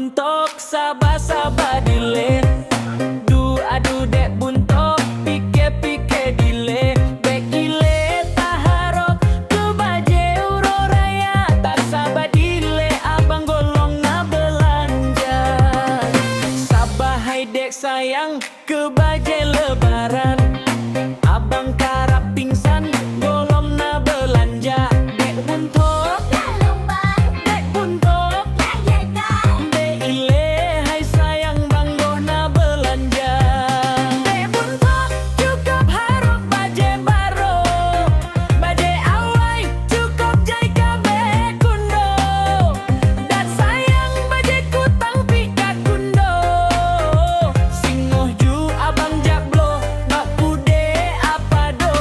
buntok sabar-sabar dile. Du adu dek buntok pike-pike dile. Bek ile taharok ke baje uro raya. Tak sabar dile abang golong na belanja. Sabar hai dek sayang ke baje lebaran. Abang karap pingsan golong na belanja. Dek buntok dek buntok dek ile hai sayang bang goh na belanja. Dek buntok cukup harok baje baro. Baje awai cukup jai kabe kundo. Dan sayang baje kutang pika kundo. Singoh ju abang jablo nak pude apa do.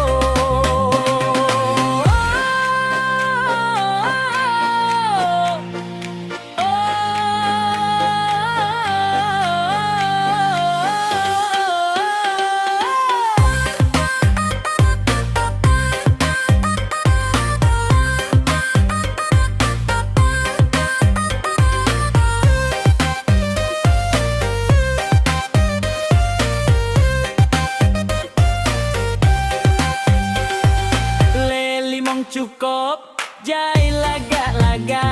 Le limong cukup jai laga-laga.